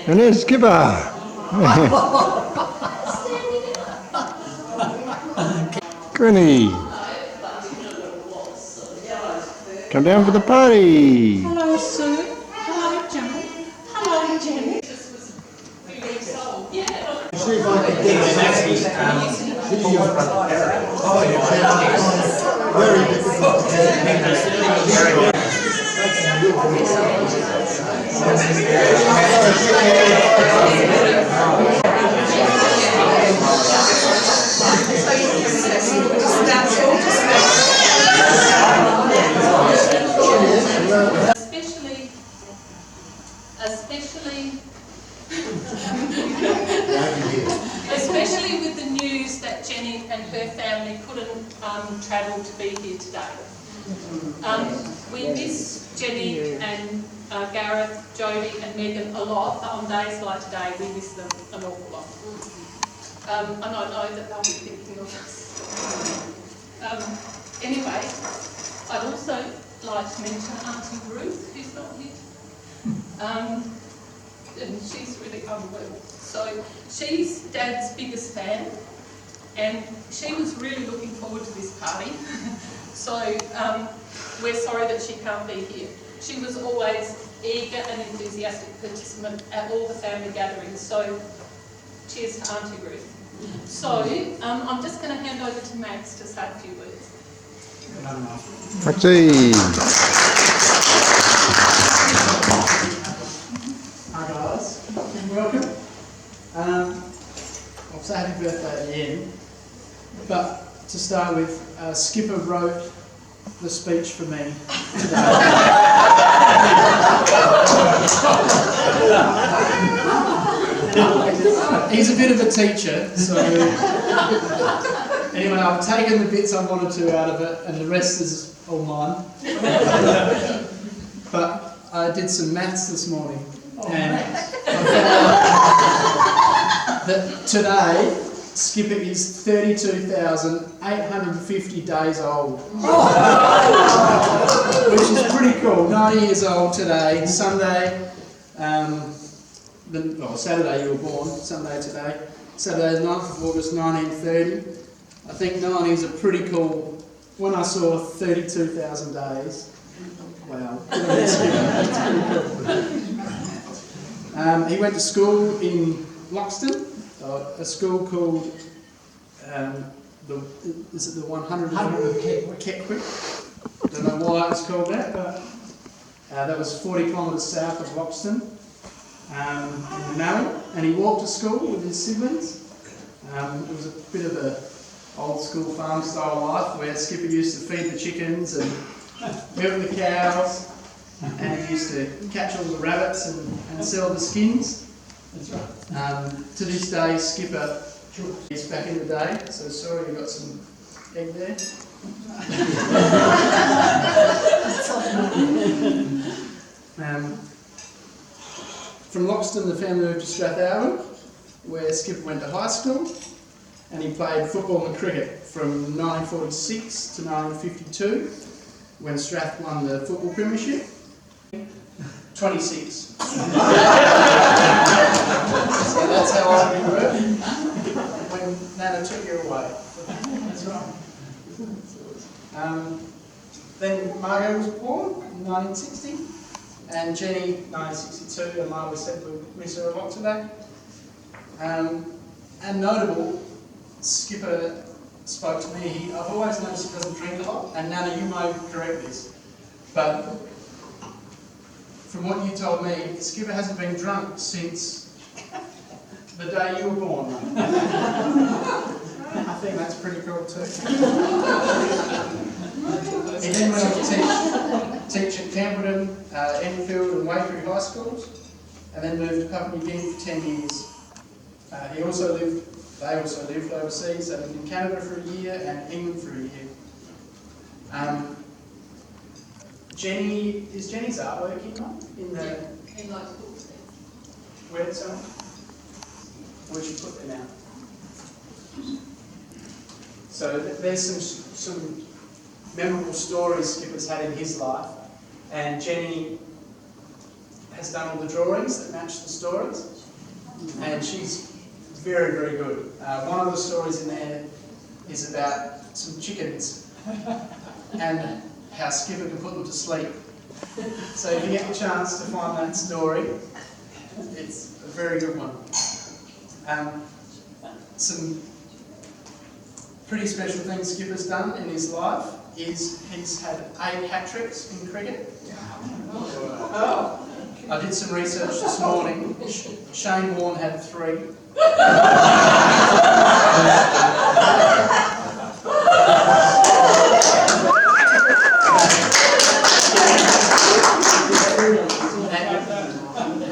And there's Skipper. Granny, come down for the party. Hello, Sue. Hello, John. Hello, Jenny. See if I can get Paul's brother Eric. Oh, yeah. Very difficult. Especially with the news that Jenny and her family couldn't travel to be here today. We miss Jenny and Gareth, Jodie and Megan a lot, but on days like today we miss them an awful lot. And I know that they'll be thinking of us. Anyway, I'd also like to mention Auntie Ruth, who's not here. And she's really unwell. So she's Dad's biggest fan, and she was really looking forward to this party. So we're sorry that she can't be here. She was always eager and enthusiastic participant at all the family gatherings. So cheers to Auntie Ruth. So I'm just going to hand over to Max to say a few words. Maxie. Hi guys, welcome. I'll say happy birthday at the end, but to start with, Skipper wrote the speech for me today. He's a bit of a teacher, so anyway, I've taken the bits I wanted to out of it, and the rest is all mine. But I did some maths this morning. And that today, Skipper is 32,850 days old. Which is pretty cool. 90 years old today, Sunday, Saturday you were born, Sunday today. Saturday, 9th of August 1930. I think 90 is a pretty cool, when I saw 32,000 days, wow. He went to school in Loxton, a school called, is it the 100 of Keckwick? Don't know why it's called that, but that was 40 kilometres south of Loxton, in Mallee, and he walked to school with his siblings. It was a bit of a old school farm style life where Skipper used to feed the chickens and milk the cows. And he used to catch all the rabbits and sell the skins. That's right. To this day, Skipper is back in the day, so sorry you got some egg there. From Loxton, the family moved to Strathallan, where Skipper went to high school, and he played football and cricket from 1946 to 1952, when Strath won the football premiership. 26. So that's how old you were when Nana took you away. That's right. Then Margot was born in 1960, and Jenny 1962, and like we said, we miss her a lot today. And notable, Skipper spoke to me. I've always noticed he doesn't drink a lot, and Nana, you may correct this, but from what you told me, Skipper hasn't been drunk since the day you were born. I think that's pretty cool too. He then went on to teach at Camberton, Enfield and Wakery High Schools, and then moved to Papua New Guinea for 10 years. They also lived overseas. They lived in Canada for a year and England for a year. Is Jenny's artwork in the... In those books. Where'd you put them out? So there's some memorable stories Skipper's had in his life, and Jenny has done all the drawings that match the stories, and she's very, very good. One of the stories in there is about some chickens and how Skipper can put them to sleep. So if you get the chance to find that story, it's a very good one. Some pretty special things Skipper's done in his life is he's had 8 hat-tricks in cricket. I did some research this morning. Shane Warne had 3.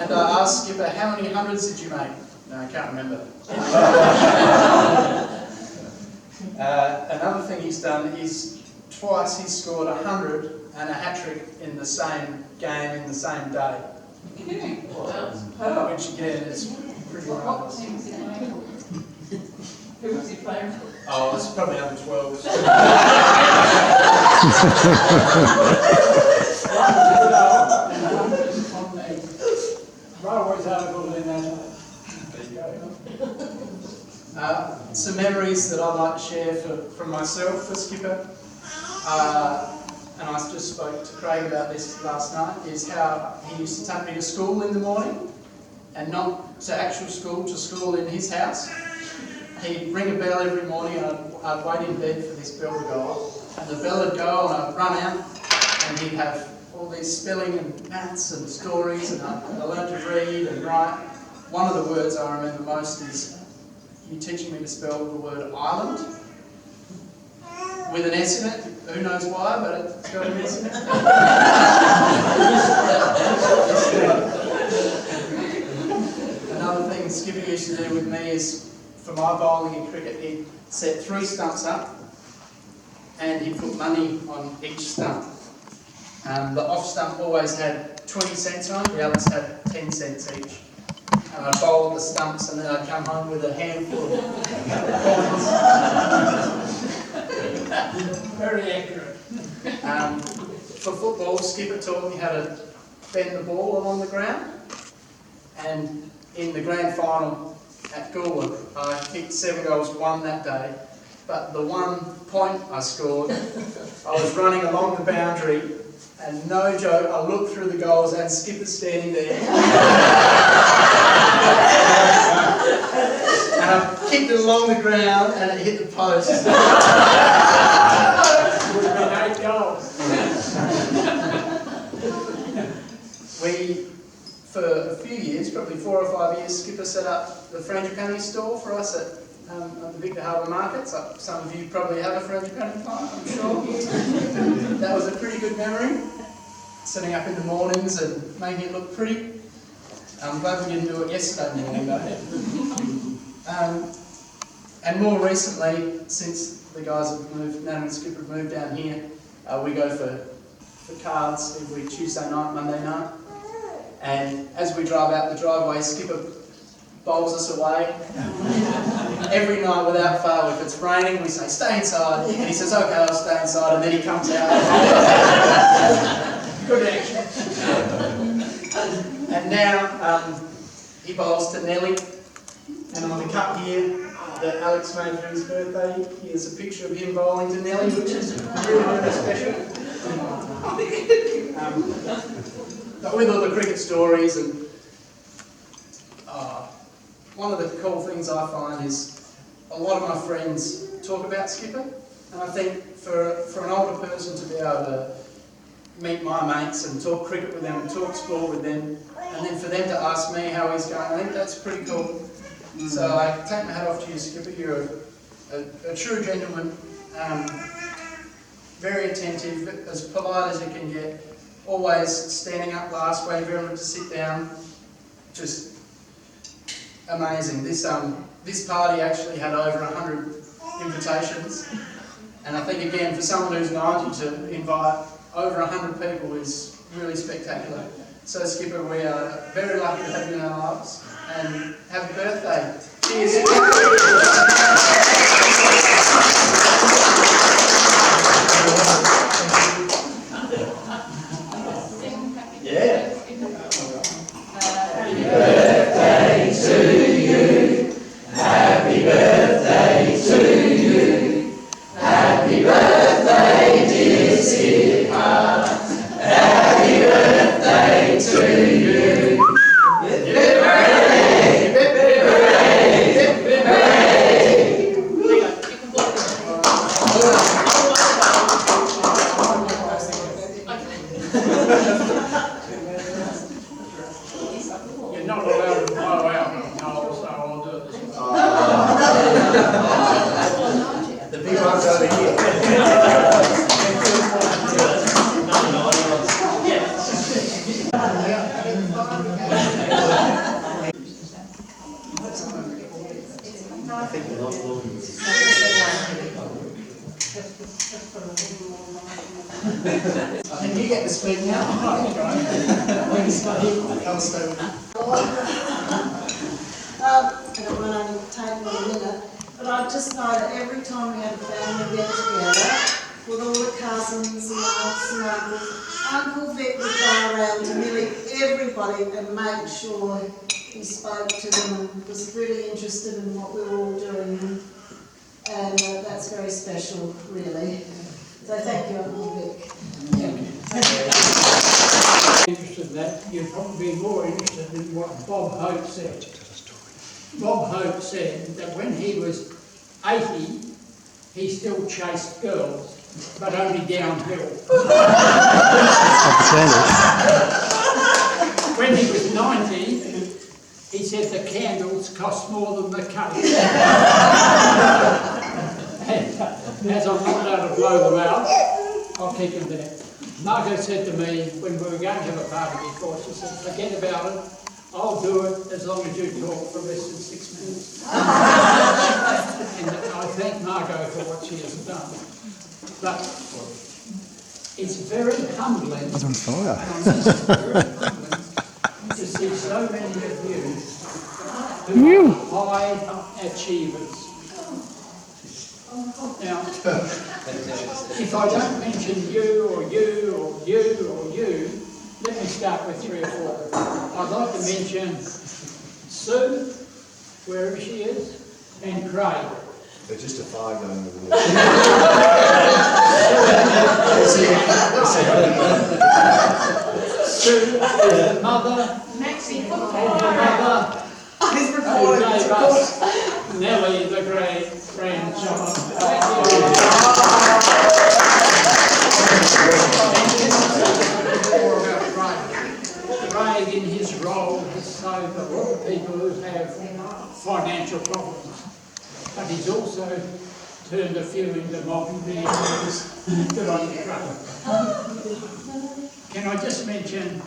And I asked Skipper, how many hundreds did you make? No, I can't remember. Another thing he's done is twice he's scored 100 and a hat-trick in the same game in the same day. Which again is pretty marvellous. Who was he playing for? Oh, it's probably under 12. Some memories that I'd like to share from myself for Skipper, and I just spoke to Craig about this last night, is how he used to take me to school in the morning, and not to actual school, to school in his house. He'd ring a bell every morning and I'd wait in bed for this bell to go off, and the bell would go and I'd run out and he'd have all these spelling and maths and stories, and I learned to read and write. One of the words I remember most is you teaching me to spell the word island with an S in it. Who knows why, but it's got an S in it. Another thing Skipper used to do with me is, for my bowling in cricket, he'd set 3 stumps up and he'd put money on each stump. The off stump always had 20 cents on it, the others had 10 cents each. And I'd bowl the stumps and then I'd come home with a handful of coins. Very accurate. For football, Skipper taught me how to bend the ball along the ground. And in the grand final at Goulburn, I kicked 7 goals, 1 that day. But the 1 point I scored, I was running along the boundary, and no joke, I looked through the goals and Skipper standing there. And I kicked it along the ground and it hit the post. It would have been 8 goals. For a few years, probably 4 or 5 years, Skipper set up the frangipani store for us at the Victor Harbour Market. So some of you probably have a frangipani client, I'm sure. That was a pretty good memory, setting up in the mornings and making it look pretty. I'm glad we didn't do it yesterday morning though. And more recently, since the guys have moved, Nana and Skipper have moved down here, we go for cards every Tuesday night, Monday night. And as we drive out the driveway, Skipper bowls us away. Every night without fail. If it's raining, we say, stay inside. And he says, okay, I'll stay inside. And then he comes out. Good action. And now he bowls to Nelly. And on the cup here that Alex made for his birthday, here's a picture of him bowling to Nelly, which is really, really special. But with all the cricket stories, and one of the cool things I find is a lot of my friends talk about Skipper, and I think for an older person to be able to meet my mates and talk cricket with them and talk sport with them, and then for them to ask me how he's going, I think that's pretty cool. So I take my hat off to you, Skipper. You're a true gentleman, very attentive, as polite as you can get. Always standing up last, waiting for everyone to sit down. Just amazing. This party actually had over 100 invitations, and I think again for someone who's 90 to invite over 100 people is really spectacular. So Skipper, we are very lucky to have you in our lives, and happy birthday. Cheers. Yeah. And you get to speak now. When he's not here, I'll stay with you. And it won't only take me a minute, but I just know that every time we have a family get together, with all the cousins and aunts and uncles, Uncle Vic would go around to nearly everybody and make sure he spoke to them and was really interested in what we were all doing. And that's very special, really. So thank you, Uncle Vic. Interested in that, you'd probably be more interested in what Bob Hope said. Bob Hope said that when he was 80, he still chased girls, but only downhill. When he was 90, he said the candles cost more than the cake. As I'm not allowed to blow them out, I'll keep them there. Margot said to me when we were going to have a party before, she said, forget about it, I'll do it as long as you talk for less than 6 minutes. And I thank Margot for what she has done. But it's very humbling. It's on fire. To see so many of you who are high achievers. Now, if I don't mention you or you or you or you, let me start with 3 or 4. I'd like to mention Sue, wherever she is, and Craig. They're just a fire going over there. Sue is the mother Maxie and the mother who gave us Nellie, the grandchild. Thank you. More about Craig. Craig, in his role, has saved a lot of people who have financial problems. But he's also turned a few into multi-millionaires. Good on you, Craig. Can I just mention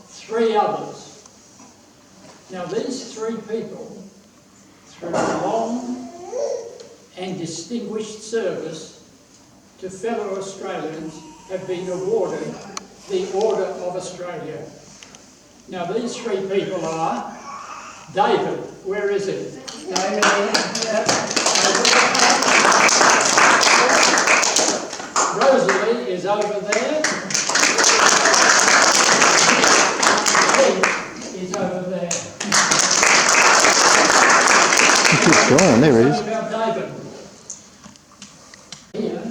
3 others? Now these 3 people, through long and distinguished service to fellow Australians, have been awarded the Order of Australia. Now these 3 people are David, where is he? David, yeah. Rosalie is over there. Pete is over there. Keep going, there he is. About David. Here,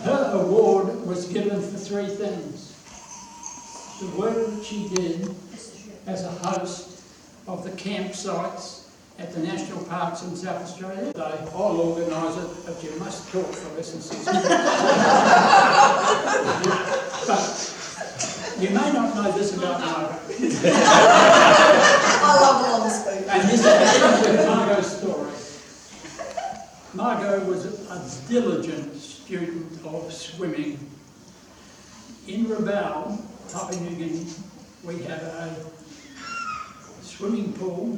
her award was given for 3 things. The work that she did as a host of the campsites at the national parks in South Australia. I'll organise it, but you must talk for less than 6 minutes. But you may not know this about Margot. I love long speech. And this is Margot's story. Margot was a diligent student of swimming. In Rabaul, Papua New Guinea, we had a swimming pool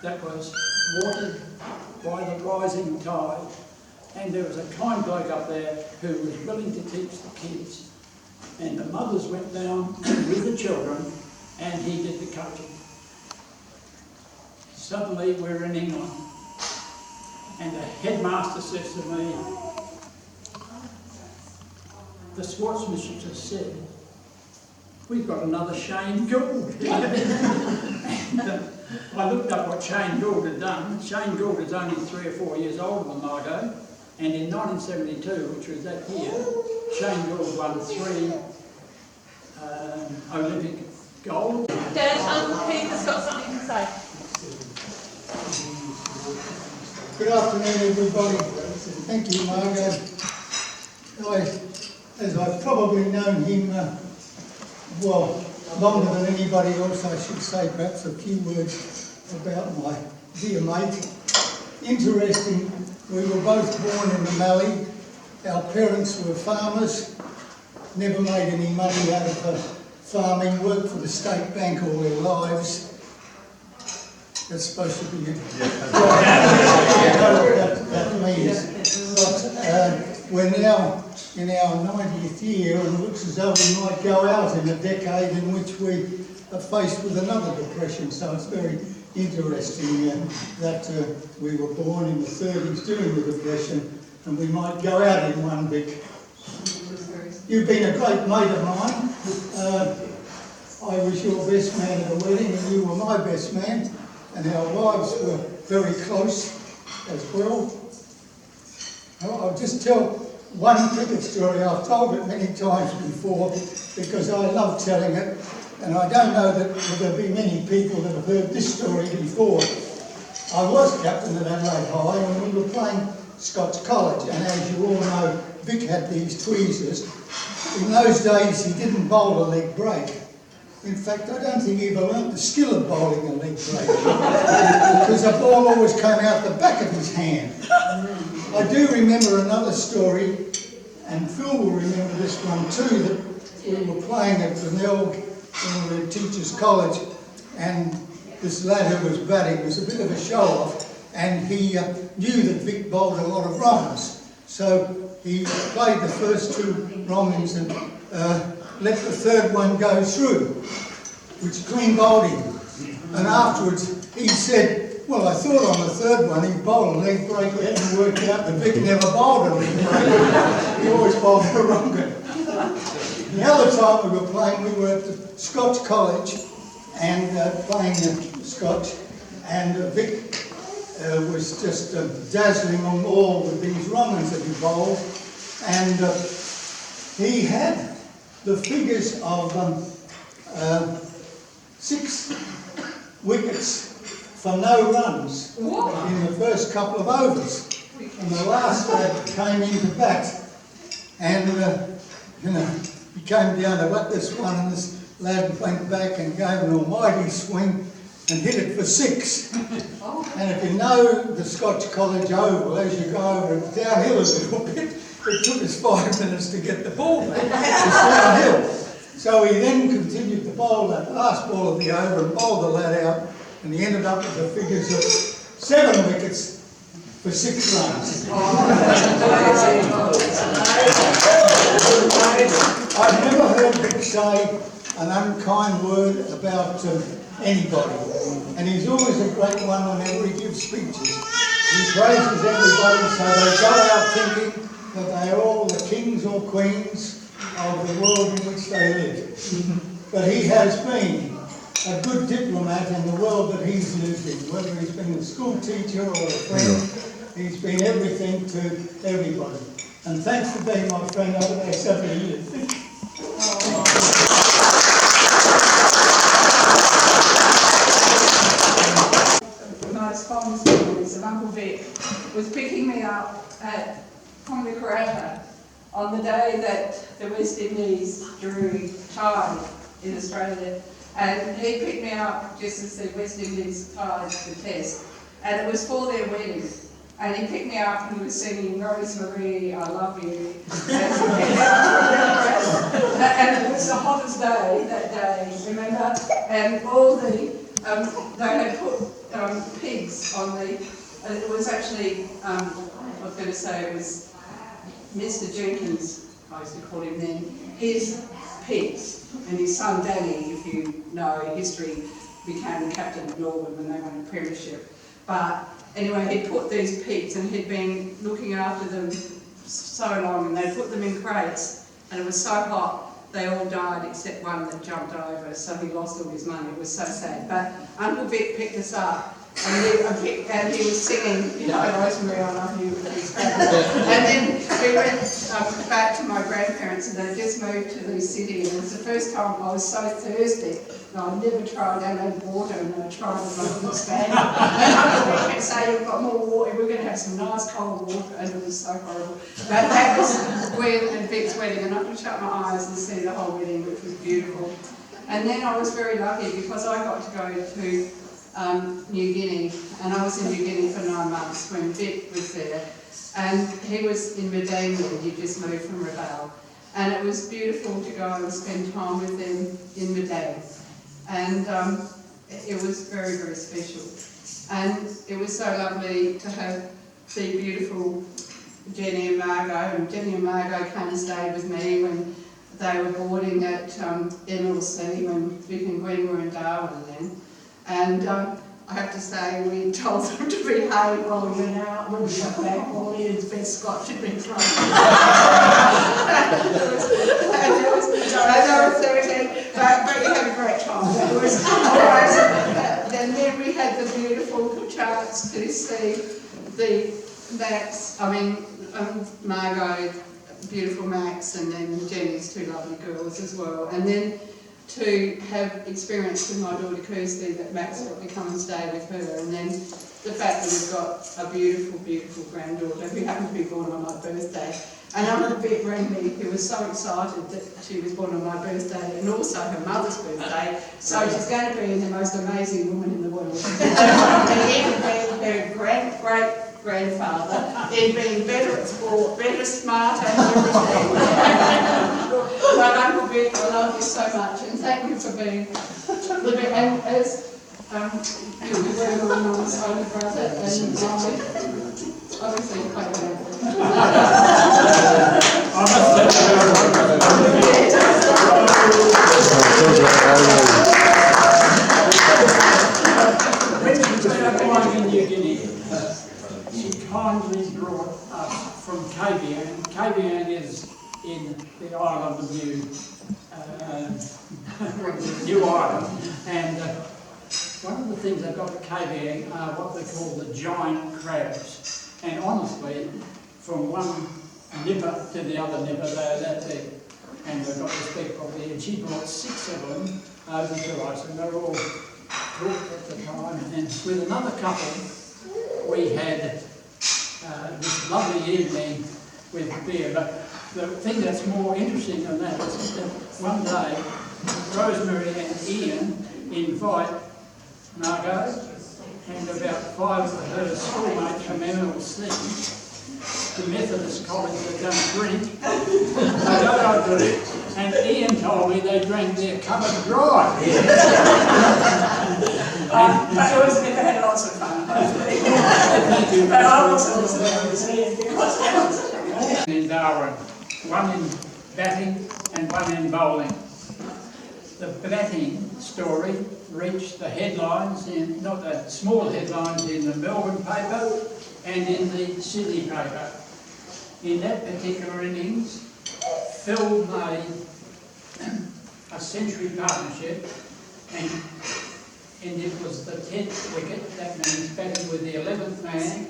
that was watered by the rising tide, and there was a kind bloke up there who was willing to teach the kids, and the mothers went down with the children and he did the coaching. Suddenly we're in England and the headmaster says to me, the sportsmanship has said, we've got another Shane Gould. And I looked up what Shane Gould had done. Shane Gould is only 3 or 4 years older than Margot, and in 1972, which was that year, Shane Gould won 3 Olympic gold. Dad, Uncle Keith has got something to say. Good afternoon, everybody. Thank you, Margot. As I've probably known him, well, longer than anybody else, I should say perhaps a few words about my dear mate. Interesting, we were both born in the Mallee. Our parents were farmers, never made any money out of farming, worked for the State Bank all their lives. That's supposed to be it. that means. But we're now in our 90th year, and it looks as though we might go out in a decade in which we are faced with another depression. So it's very interesting that we were born in the 30s during the depression, and we might go out in one big. You've been a great mate of mine. I was your best man at the wedding, and you were my best man, and our wives were very close as well. I'll just tell one cricket story. I've told it many times before because I love telling it, and I don't know that there'll be many people that have heard this story before. I was captain at Adelaide High, and we were playing Scots College, and as you all know, Vic had these tweezers. In those days, he didn't bowl a leg break. In fact, I don't think he ever learnt the skill of bowling a leg break because the ball always came out the back of his hand. I do remember another story, and Phil will remember this one too, that we were playing at Brunel in the Teachers' College, and this lad who was batting was a bit of a show-off, and he knew that Vic bowled a lot of wrongs. So he played the first two wrongings and let the third one go through, which clean bowled him. And afterwards he said, well, I thought on the third one he bowled a leg break, it hadn't worked out that Vic never bowled a leg break. He always bowled a wronger. The other time we were playing, we were at the Scotch College and playing Scotch, and Vic was just dazzling on all with these wrongers that he bowled, and he had the figures of 6 wickets for no runs in the first couple of overs. And the last lad came into bat, and he came down to bat this one, and this lad went back and gave an almighty swing and hit it for 6. And if you know the Scotch College Oval, as you go over it downhill a little bit, it took us 5 minutes to get the ball back. It's downhill. So he then continued to bowl that last ball of the over and bowled the lad out, and he ended up with the figures of 7 wickets for 6 runs. I've never heard Vic say an unkind word about anybody, and he's always a great one whenever he gives speeches. He praises everybody, so they go out thinking that they are all the kings or queens of the world in which they live. But he has been a good diplomat in the world that he's lived in, whether he's been a school teacher or a friend, he's been everything to everybody. And thanks for being my friend over the next several years. Most fond memories of Uncle Vic was picking me up at Congarata on the day that the West Indies drew tie in Australia, and he picked me up just as the West Indies tied the test, and it was for their wedding. And he picked me up and he was singing Rosemary, I love you. And it was the hottest day that day, remember? And all the, they had put pigs on the, it was actually, I was going to say it was Mr. Jenkins, I used to call him then, his pigs. And his son Danny, if you know history, became the captain of Norwood when they won a premiership. But anyway, he'd put these pigs and he'd been looking after them so long, and they put them in crates, and it was so hot they all died except one that jumped over, so he lost all his money. It was so sad. But Uncle Vic picked us up, and he was singing, you know, Rosemary, I love you. And then we went back to my grandparents, and they just moved to the city, and it was the first time I was so thirsty. I'd never tried, I had water, and I tried and I couldn't stand it. And Uncle Vic kept saying, you've got more water, we're going to have some nice cold water, and it was so horrible. But that was when Vic's wedding, and I could shut my eyes and see the whole wedding, which was beautiful. And then I was very lucky because I got to go to New Guinea, and I was in New Guinea for 9 months when Vic was there. And he was in Medina, he just moved from Rabaul. And it was beautiful to go and spend time with them in Medina. And it was very, very special. And it was so lovely to have the beautiful Jenny and Margot, and Jenny and Margot came and stayed with me when they were boarding at NLC when Vic and Gwen were in Darwin then. And I have to say, we told them to behave while we went out. When we got back, all Ian's best scotch had been thrown. But we had a great time. It was alright. And then we had the beautiful chance to see Margot, beautiful Max, and then Jenny's two lovely girls as well. And then to have experienced with my daughter Kirsty that Max got to come and stay with her, and then the fact that we've got a beautiful, beautiful granddaughter who happened to be born on my birthday. And I'm a bit Randy, who was so excited that she was born on my birthday and also her mother's birthday, so she's going to be the most amazing woman in the world. And even being her great-grandfather, in being better at sport, better, smarter, and everything. But Uncle Vic, I love you so much, and thank you for being living. And as you were my mum's older brother, and obviously quite well. When she was flying in New Guinea, she kindly brought us from Cavian. Cavian is in the island of New Island, and one of the things they've got at Cavian are what they call the giant crabs. And honestly, from one nipper to the other nipper, they're that big. And they've got this big property. And she brought 6 of them over to us, and they're all cooked at the time. And with another couple, we had this lovely evening with beer. But the thing that's more interesting than that is that one day, Rosemary and Ian invite Margot and about 5 of her schoolmates from MLC to Methodist College that don't drink. They don't drink. And Ian told me they drank their cupboard dry. But it was good, they had lots of fun, hopefully. But I also was there with Ian. In Darwin, one in batting and one in bowling. The batting story reached the headlines, not the small headlines, in the Melbourne paper and in the Sydney paper. In that particular innings, Phil made a century partnership, and it was the 10th wicket. That means batting with the 11th man,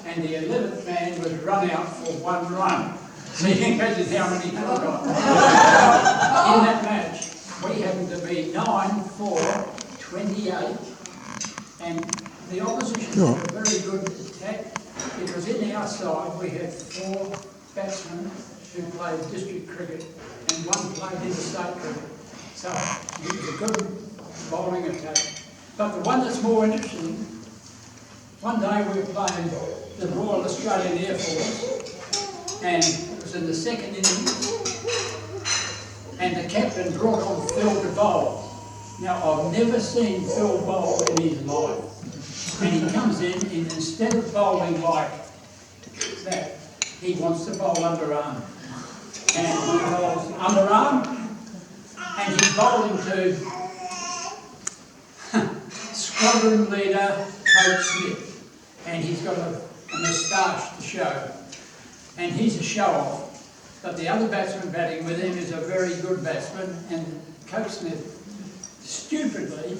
and the 11th man was run out for 1 run. So you can imagine how many Phil got. In that match, we happened to be 9 for 28, and the opposition had a very good attack, because in our side we had 4 batsmen who played district cricket and 1 played interstate cricket. So it was a good bowling attack. But the one that's more interesting, one day we were playing the Royal Australian Air Force, and it was in the 2nd innings, and the captain brought on Phil to bowl. Now, I've never seen Phil bowl in his life. And he comes in, and instead of bowling like that, he wants to bowl underarm. And he bowls underarm, and he's bowling to squadron leader Coach Smith. And he's got a moustache to show. And he's a show-off. But the other batsman batting with him is a very good batsman, and Coach Smith stupidly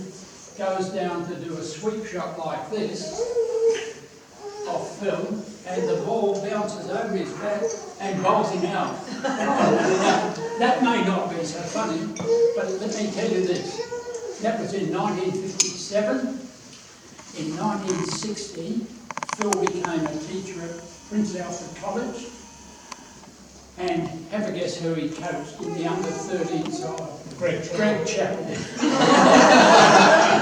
goes down to do a sweep shot like this off Phil, and the ball bounces over his back and bowls him out. Now, that may not be so funny, but let me tell you this. That was in 1957. In 1960, Phil became a teacher at Prince Alfred College. And have a guess who he coached in the under-13 side? Greg Chappell.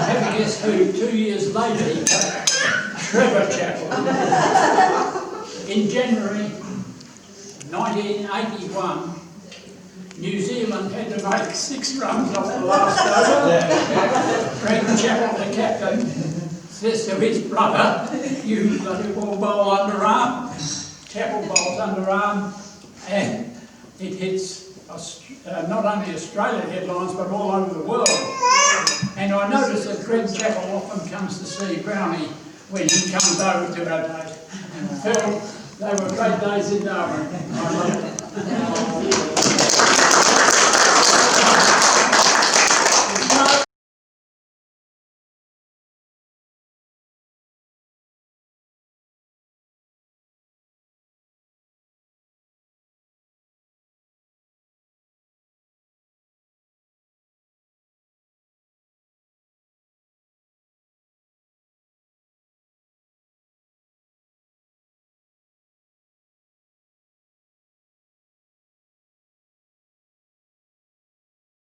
Have a guess who 2 years later he coached? Trevor Chappell. In January 1981, New Zealand had to make 6 runs off the last over. Greg Chappell, the captain, says to his brother, you bloody ball bowl underarm, chapel bowls underarm, and it hits not only Australian headlines but all over the world. And I noticed that Greg Chappell often comes to see Brownie when he comes over to Adelaide. And Phil, they were great days in Darwin. I loved it.